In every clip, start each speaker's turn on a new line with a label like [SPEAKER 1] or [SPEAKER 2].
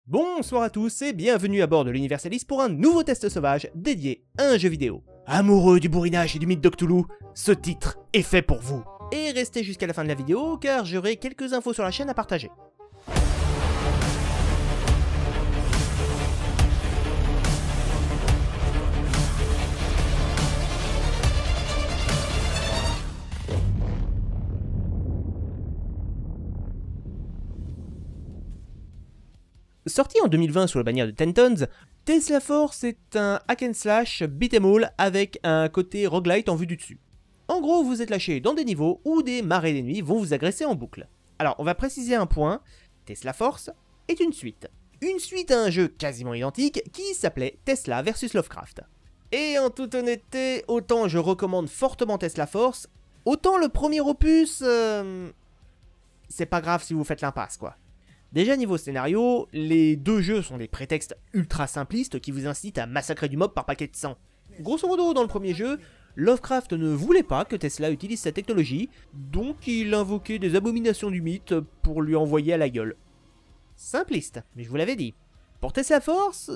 [SPEAKER 1] Bonsoir à tous et bienvenue à bord de l'Universalis pour un nouveau test sauvage dédié à un jeu vidéo. Amoureux du bourrinage et du mythe de Cthulhu, ce titre est fait pour vous. Et restez jusqu'à la fin de la vidéo car j'aurai quelques infos sur la chaîne à partager. Sorti en 2020 sous la bannière de Tentons, Tesla Force est un hack and slash beat'em all avec un côté roguelite en vue du dessus. En gros, vous êtes lâché dans des niveaux où des marées d'ennemis vont vous agresser en boucle. Alors, on va préciser un point, Tesla Force est une suite. Une suite à un jeu quasiment identique qui s'appelait Tesla vs Lovecraft. Et en toute honnêteté, autant je recommande fortement Tesla Force, autant le premier opus, c'est pas grave si vous faites l'impasse quoi. Déjà niveau scénario, les deux jeux sont des prétextes ultra simplistes qui vous incitent à massacrer du mob par paquet de sang. Grosso modo, dans le premier jeu, Lovecraft ne voulait pas que Tesla utilise cette technologie, donc il invoquait des abominations du mythe pour lui envoyer à la gueule. Simpliste, mais je vous l'avais dit. Pour Tesla Force,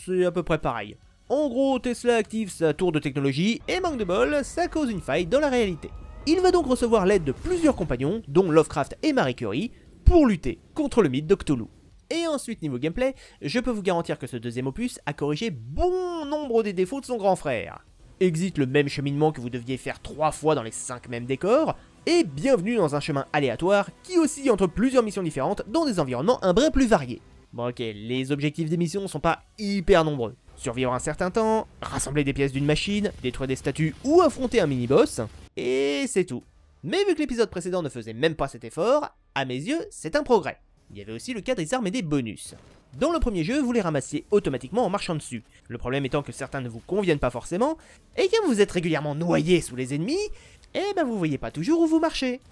[SPEAKER 1] c'est à peu près pareil. En gros, Tesla active sa tour de technologie et manque de bol, ça cause une faille dans la réalité. Il va donc recevoir l'aide de plusieurs compagnons, dont Lovecraft et Marie Curie, pour lutter contre le mythe de Cthulhu. Et ensuite niveau gameplay, je peux vous garantir que ce deuxième opus a corrigé bon nombre des défauts de son grand frère. Exit le même cheminement que vous deviez faire 3 fois dans les 5 mêmes décors, et bienvenue dans un chemin aléatoire qui oscille entre plusieurs missions différentes dans des environnements un brin plus variés. Bon ok, les objectifs des missions sont pas hyper nombreux. Survivre un certain temps, rassembler des pièces d'une machine, détruire des statues ou affronter un mini-boss, et c'est tout. Mais vu que l'épisode précédent ne faisait même pas cet effort, à mes yeux, c'est un progrès. Il y avait aussi le cas des armes et des bonus. Dans le premier jeu, vous les ramassiez automatiquement en marchant dessus. Le problème étant que certains ne vous conviennent pas forcément, et que vous êtes régulièrement noyé sous les ennemis, et ben vous voyez pas toujours où vous marchez.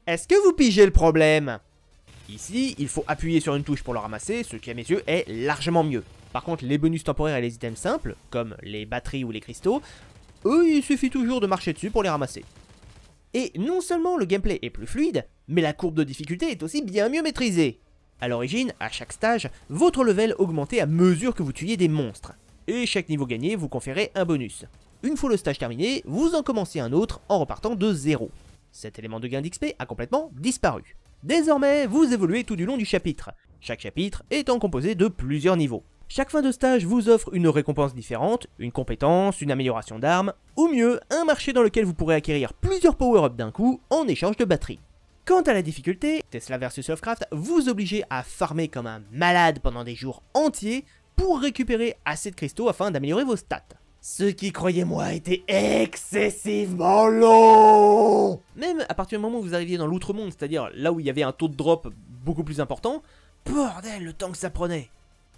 [SPEAKER 1] Est-ce que vous pigez le problème? Ici, il faut appuyer sur une touche pour le ramasser, ce qui à mes yeux est largement mieux. Par contre, les bonus temporaires et les items simples, comme les batteries ou les cristaux, eux, il suffit toujours de marcher dessus pour les ramasser. Et non seulement le gameplay est plus fluide, mais la courbe de difficulté est aussi bien mieux maîtrisée. A l'origine, à chaque stage, votre level augmentait à mesure que vous tuiez des monstres. Et chaque niveau gagné vous conférait un bonus. Une fois le stage terminé, vous en commencez un autre en repartant de 0. Cet élément de gain d'XP a complètement disparu. Désormais, vous évoluez tout du long du chapitre. Chaque chapitre étant composé de plusieurs niveaux. Chaque fin de stage vous offre une récompense différente, une compétence, une amélioration d'armes, ou mieux, un marché dans lequel vous pourrez acquérir plusieurs power-ups d'un coup en échange de batteries. Quant à la difficulté, Tesla vs Lovecraft vous obligez à farmer comme un malade pendant des jours entiers pour récupérer assez de cristaux afin d'améliorer vos stats. Ce qui, croyez-moi, était excessivement long. Même à partir du moment où vous arriviez dans l'outre-monde, c'est-à-dire là où il y avait un taux de drop beaucoup plus important, bordel le temps que ça prenait.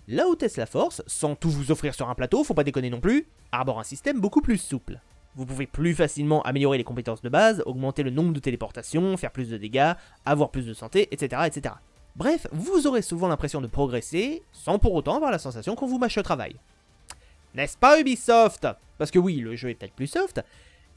[SPEAKER 1] Là où Tesla Force, sans tout vous offrir sur un plateau, faut pas déconner non plus, arbore un système beaucoup plus souple. Vous pouvez plus facilement améliorer les compétences de base, augmenter le nombre de téléportations, faire plus de dégâts, avoir plus de santé, etc. etc. Bref, vous aurez souvent l'impression de progresser, sans pour autant avoir la sensation qu'on vous mâche le travail. N'est-ce pas Ubisoft? Parce que oui, le jeu est peut-être plus soft,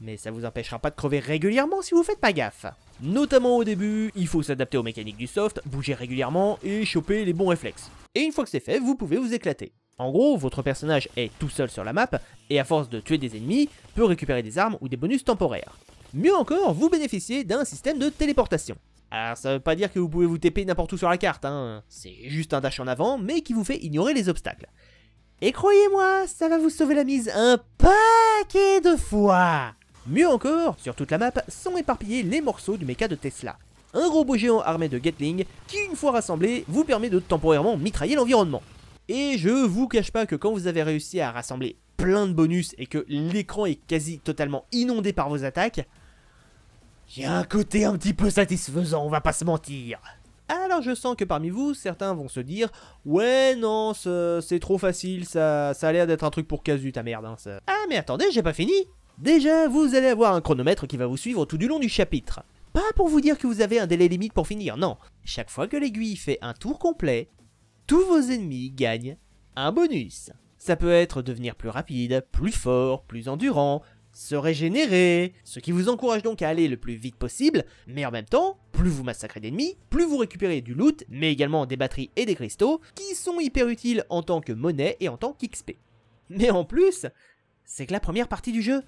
[SPEAKER 1] mais ça vous empêchera pas de crever régulièrement si vous faites pas gaffe. Notamment au début, il faut s'adapter aux mécaniques du soft, bouger régulièrement et choper les bons réflexes. Et une fois que c'est fait, vous pouvez vous éclater. En gros, votre personnage est tout seul sur la map, et à force de tuer des ennemis, peut récupérer des armes ou des bonus temporaires. Mieux encore, vous bénéficiez d'un système de téléportation. Alors ça veut pas dire que vous pouvez vous TP n'importe où sur la carte, hein. C'est juste un dash en avant, mais qui vous fait ignorer les obstacles. Et croyez-moi, ça va vous sauver la mise un paquet de fois. Mieux encore, sur toute la map, sont éparpillés les morceaux du mecha de Tesla. Un robot géant armé de Gatling qui, une fois rassemblé, vous permet de temporairement mitrailler l'environnement. Et je vous cache pas que quand vous avez réussi à rassembler plein de bonus et que l'écran est quasi totalement inondé par vos attaques, il y a un côté un petit peu satisfaisant, on va pas se mentir. Alors je sens que parmi vous, certains vont se dire « Ouais non, c'est trop facile, ça a l'air d'être un truc pour casu ta merde hein, ça. » Ah mais attendez, j'ai pas fini. Déjà, vous allez avoir un chronomètre qui va vous suivre tout du long du chapitre. Pas pour vous dire que vous avez un délai limite pour finir, non. Chaque fois que l'aiguille fait un tour complet, tous vos ennemis gagnent un bonus. Ça peut être devenir plus rapide, plus fort, plus endurant, se régénérer, ce qui vous encourage donc à aller le plus vite possible, mais en même temps, plus vous massacrez d'ennemis, plus vous récupérez du loot, mais également des batteries et des cristaux, qui sont hyper utiles en tant que monnaie et en tant qu'XP. Mais en plus, c'est que la première partie du jeu.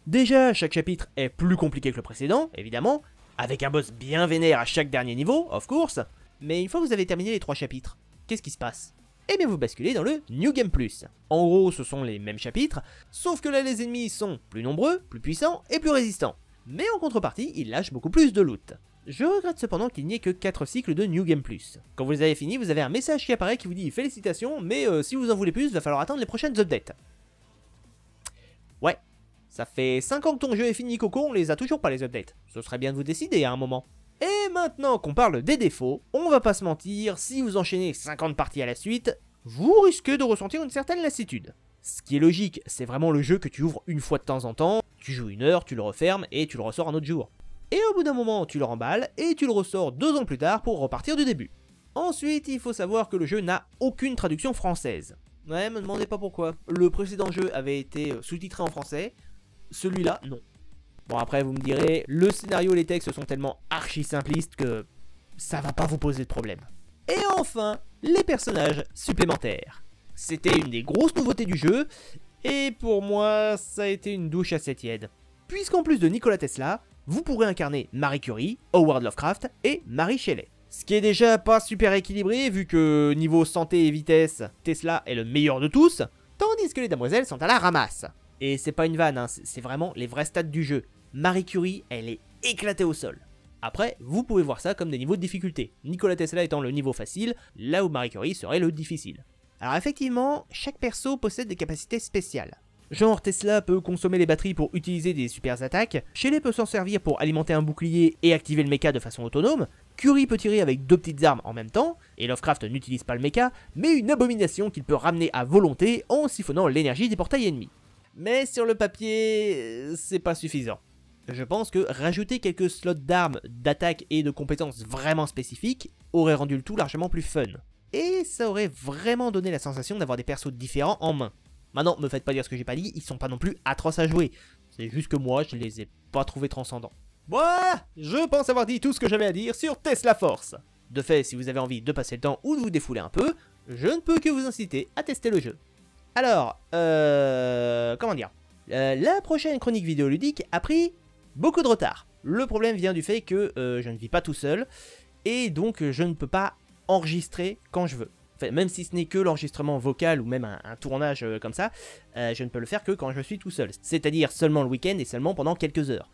[SPEAKER 1] Déjà, chaque chapitre est plus compliqué que le précédent, évidemment, avec un boss bien vénère à chaque dernier niveau, of course, mais une fois que vous avez terminé les 3 chapitres, qu'est-ce qui se passe? Eh bien vous basculez dans le New Game Plus. En gros, ce sont les mêmes chapitres, sauf que là les ennemis sont plus nombreux, plus puissants et plus résistants. Mais en contrepartie, ils lâchent beaucoup plus de loot. Je regrette cependant qu'il n'y ait que 4 cycles de New Game Plus. Quand vous les avez finis, vous avez un message qui apparaît qui vous dit « Félicitations, mais si vous en voulez plus, il va falloir attendre les prochaines updates. » Ouais, ça fait 5 ans que ton jeu est fini Coco, on les a toujours pas les updates. Ce serait bien de vous décider à un moment. Et maintenant qu'on parle des défauts, on va pas se mentir, si vous enchaînez 50 parties à la suite, vous risquez de ressentir une certaine lassitude. Ce qui est logique, c'est vraiment le jeu que tu ouvres une fois de temps en temps, tu joues 1 heure, tu le refermes et tu le ressors un autre jour. Et au bout d'un moment, tu le remballes et tu le ressors 2 ans plus tard pour repartir du début. Ensuite, il faut savoir que le jeu n'a aucune traduction française. Ouais, me demandez pas pourquoi. Le précédent jeu avait été sous-titré en français, celui-là, non. Bon après vous me direz, le scénario et les textes sont tellement archi simplistes que ça va pas vous poser de problème. Et enfin, les personnages supplémentaires. C'était une des grosses nouveautés du jeu, et pour moi, ça a été une douche assez tiède. Puisqu'en plus de Nikola Tesla, vous pourrez incarner Marie Curie, Howard Lovecraft et Mary Shelley. Ce qui est déjà pas super équilibré vu que niveau santé et vitesse, Tesla est le meilleur de tous, tandis que les demoiselles sont à la ramasse. Et c'est pas une vanne, hein, c'est vraiment les vrais stats du jeu. Marie Curie, elle est éclatée au sol. Après, vous pouvez voir ça comme des niveaux de difficulté, Nikola Tesla étant le niveau facile, là où Marie Curie serait le difficile. Alors effectivement, chaque perso possède des capacités spéciales. Genre Tesla peut consommer les batteries pour utiliser des super attaques, Shelley peut s'en servir pour alimenter un bouclier et activer le mecha de façon autonome, Curie peut tirer avec 2 petites armes en même temps, et Lovecraft n'utilise pas le mecha, mais une abomination qu'il peut ramener à volonté en siphonnant l'énergie des portails ennemis. Mais sur le papier, c'est pas suffisant. Je pense que rajouter quelques slots d'armes, d'attaque et de compétences vraiment spécifiques aurait rendu le tout largement plus fun. Et ça aurait vraiment donné la sensation d'avoir des persos différents en main. Maintenant, me faites pas dire ce que j'ai pas dit, ils sont pas non plus atroces à jouer. C'est juste que moi, je les ai pas trouvés transcendants. Voilà, je pense avoir dit tout ce que j'avais à dire sur Tesla Force. De fait, si vous avez envie de passer le temps ou de vous défouler un peu, je ne peux que vous inciter à tester le jeu. Alors, comment dire, la prochaine chronique vidéoludique a pris beaucoup de retard. Le problème vient du fait que je ne vis pas tout seul, et donc je ne peux pas enregistrer quand je veux. Enfin, même si ce n'est que l'enregistrement vocal ou même un tournage comme ça, je ne peux le faire que quand je suis tout seul. C'est-à-dire seulement le week-end et seulement pendant quelques heures.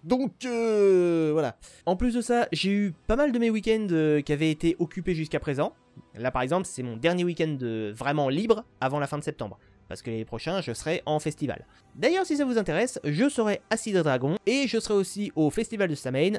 [SPEAKER 1] Donc voilà. En plus de ça, j'ai eu pas mal de mes week-ends qui avaient été occupés jusqu'à présent. Là par exemple, c'est mon dernier week-end vraiment libre avant la fin de septembre. Parce que les prochains, je serai en festival. D'ailleurs, si ça vous intéresse, je serai à Cidre Dragon et je serai aussi au festival de Samhain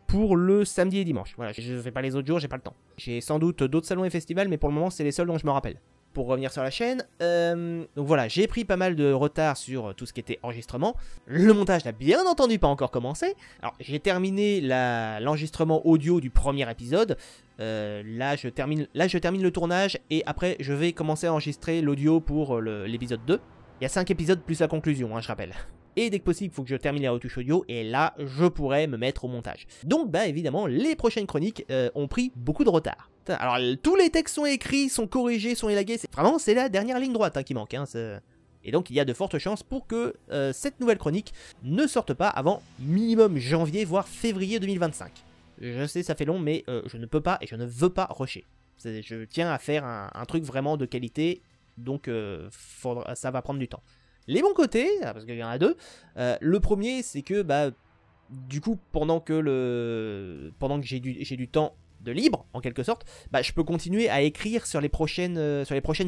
[SPEAKER 1] pour le samedi et dimanche. Voilà, je ne fais pas les autres jours, j'ai pas le temps. J'ai sans doute d'autres salons et festivals, mais pour le moment, c'est les seuls dont je me rappelle. Pour revenir sur la chaîne, donc voilà, j'ai pris pas mal de retard sur tout ce qui était enregistrement. Le montage n'a bien entendu pas encore commencé. Alors, j'ai terminé l'enregistrement audio du premier épisode. Là, je termine le tournage et après, je vais commencer à enregistrer l'audio pour l'épisode 2. Il y a 5 épisodes plus la conclusion, hein, je rappelle. Et dès que possible, il faut que je termine les retouches audio et là, je pourrai me mettre au montage. Donc, bah évidemment, les prochaines chroniques ont pris beaucoup de retard. Alors, tous les textes sont écrits, sont corrigés, sont élagués. Vraiment, c'est la dernière ligne droite hein, qui manque. Hein, et donc, il y a de fortes chances pour que cette nouvelle chronique ne sorte pas avant minimum janvier, voire février 2025. Je sais, ça fait long, mais je ne peux pas et je ne veux pas rusher. Je tiens à faire un truc vraiment de qualité, donc ça va prendre du temps. Les bons côtés, parce qu'il y en a 2, le premier, c'est que, bah, du coup, pendant que j'ai du temps de libre, en quelque sorte, bah, je peux continuer à écrire sur les prochaines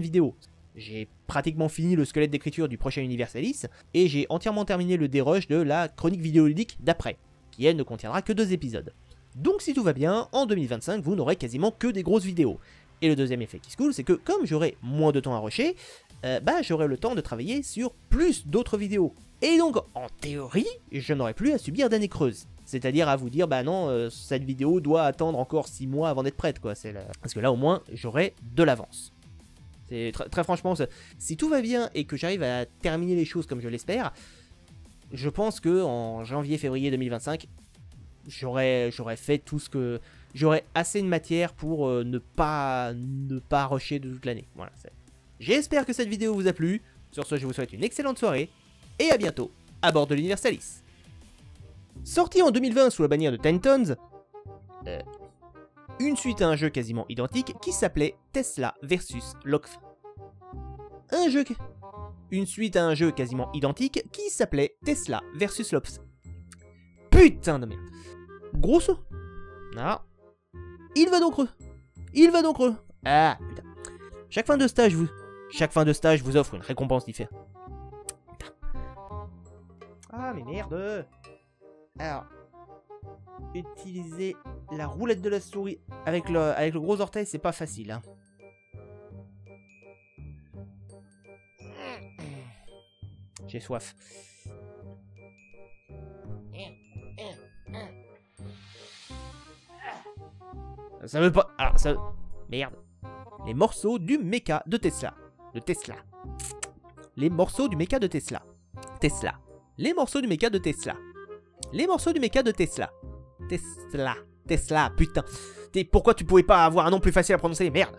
[SPEAKER 1] vidéos. J'ai pratiquement fini le squelette d'écriture du prochain Universalis, et j'ai entièrement terminé le dérush de la chronique vidéoludique d'après, qui elle ne contiendra que 2 épisodes. Donc si tout va bien, en 2025, vous n'aurez quasiment que des grosses vidéos. Et le deuxième effet qui se coule, c'est que comme j'aurai moins de temps à rusher, bah j'aurai le temps de travailler sur plus d'autres vidéos. Et donc, en théorie, je n'aurai plus à subir d'années creuses. C'est-à-dire à vous dire, bah non, cette vidéo doit attendre encore 6 mois avant d'être prête, quoi. Parce que là, au moins, j'aurai de l'avance. C'est très franchement, si tout va bien et que j'arrive à terminer les choses comme je l'espère, je pense que en janvier-février 2025, j'aurais fait tout ce que... J'aurais assez de matière pour ne pas rusher de toute l'année. Voilà. J'espère que cette vidéo vous a plu. Sur ce, je vous souhaite une excellente soirée. Et à bientôt à bord de l'Universalis. Sorti en 2020 sous la bannière de Titans, une suite à un jeu quasiment identique qui s'appelait Tesla vs Lopes. Une suite à un jeu quasiment identique qui s'appelait Tesla vs Lopes. Putain de merde. Grosso. Non. Il va donc re. Ah, putain. Chaque fin de stage vous offre une récompense différente. Putain. Ah, mais merde. Alors, utiliser la roulette de la souris avec le gros orteil, c'est pas facile, hein. J'ai soif. Ça veut pas... Alors, ça... Merde. Les morceaux du méca de Tesla. Les morceaux du méca de Tesla. Les morceaux du méca de Tesla. Tesla, putain. Pourquoi tu pouvais pas avoir un nom plus facile à prononcer? Merde.